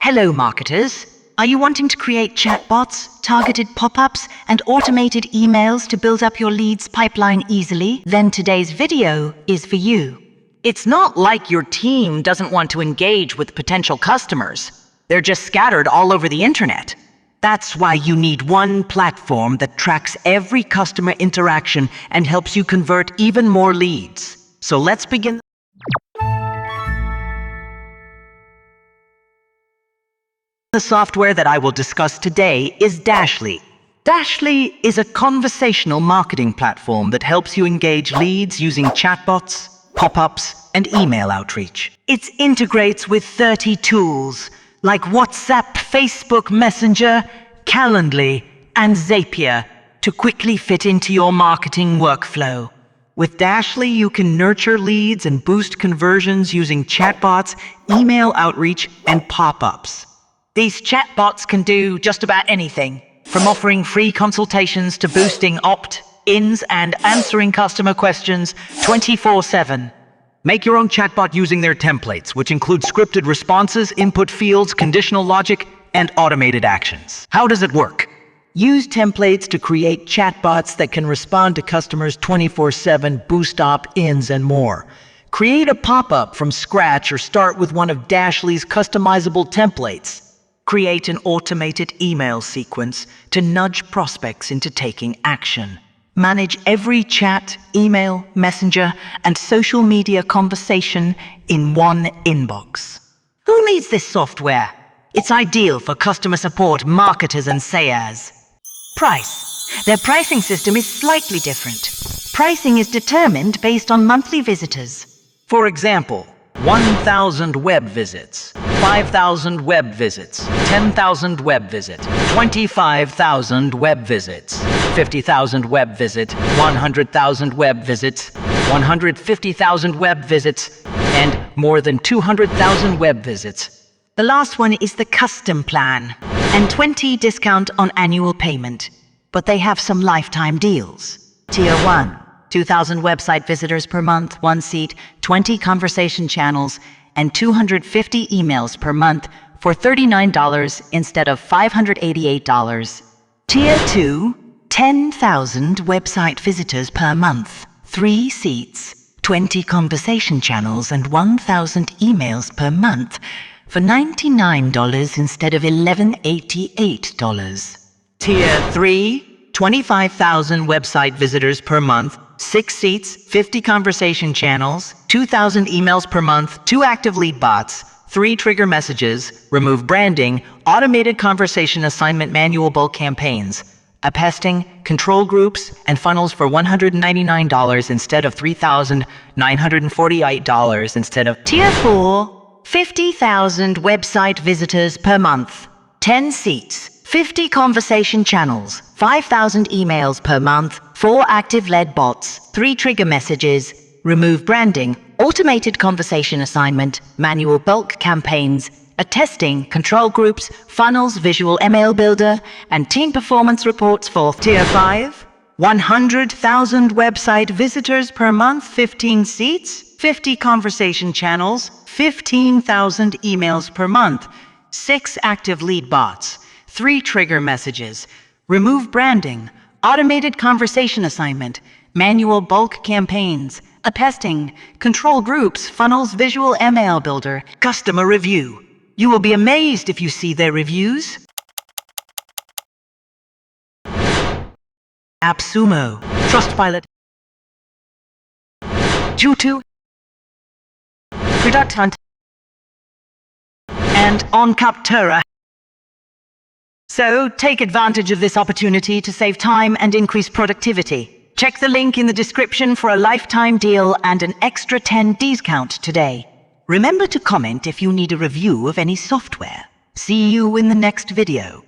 Hello, marketers. Are you wanting to create chatbots, targeted pop-ups, and automated emails to build up your leads pipeline easily? Then today's video is for you. It's not like your team doesn't want to engage with potential customers. They're just scattered all over the internet. That's why you need one platform that tracks every customer interaction and helps you convert even more leads. So let's begin. The software that I will discuss today is Dashly. Dashly is a conversational marketing platform that helps you engage leads using chatbots, pop-ups, and email outreach. It integrates with 30 tools like WhatsApp, Facebook Messenger, Calendly, and Zapier to quickly fit into your marketing workflow. With Dashly, you can nurture leads and boost conversions using chatbots, email outreach, and pop-ups. These chatbots can do just about anything, from offering free consultations to boosting opt-ins and answering customer questions 24/7. Make your own chatbot using their templates, which include scripted responses, input fields, conditional logic, and automated actions. How does it work? Use templates to create chatbots that can respond to customers 24/7, boost opt-ins, and more. Create a pop-up from scratch or start with one of Dashly's customizable templates. Create an automated email sequence to nudge prospects into taking action. Manage every chat, email, messenger, and social media conversation in one inbox. Who needs this software? It's ideal for customer support, marketers, and sales. Price. Their pricing system is slightly different. Pricing is determined based on monthly visitors. For example, 1,000 web visits, 5,000 web visits, 10,000 web visits, 25,000 web visits, 50,000 web visits, 100,000 web visits, 150,000 web visits, and more than 200,000 web visits. The last one is the custom plan, and 20% discount on annual payment, but they have some lifetime deals. Tier 1. 2,000 website visitors per month, 1 seat, 20 conversation channels, and 250 emails per month for $39 instead of $588. Tier 2, 10,000 website visitors per month, 3 seats, 20 conversation channels, and 1,000 emails per month for $99 instead of $1188. Tier 3, 25,000 website visitors per month, 6 seats, 50 conversation channels, 2,000 emails per month, 2 active lead bots, 3 trigger messages, remove branding, automated conversation assignment, manual bulk campaigns, appesting, control groups, and funnels for $199 instead of $3,948 instead of Tier 4, 50,000 website visitors per month, 10 seats, 50 conversation channels, 5,000 emails per month, 4 active lead bots, 3 trigger messages, remove branding, automated conversation assignment, manual bulk campaigns, attesting, control groups, funnels, visual email builder, and team performance reports for Tier 5, 100,000 website visitors per month, 15 seats, 50 conversation channels, 15,000 emails per month, 6 active lead bots, 3 trigger messages, remove branding, automated conversation assignment, manual bulk campaigns, attesting, control groups, funnels, visual email builder, customer review. You will be amazed if you see their reviews. Appsumo, Trustpilot, Jutu, Product Hunt, and on Captura. So, take advantage of this opportunity to save time and increase productivity. Check the link in the description for a lifetime deal and an extra 10% discount today. Remember to comment if you need a review of any software. See you in the next video.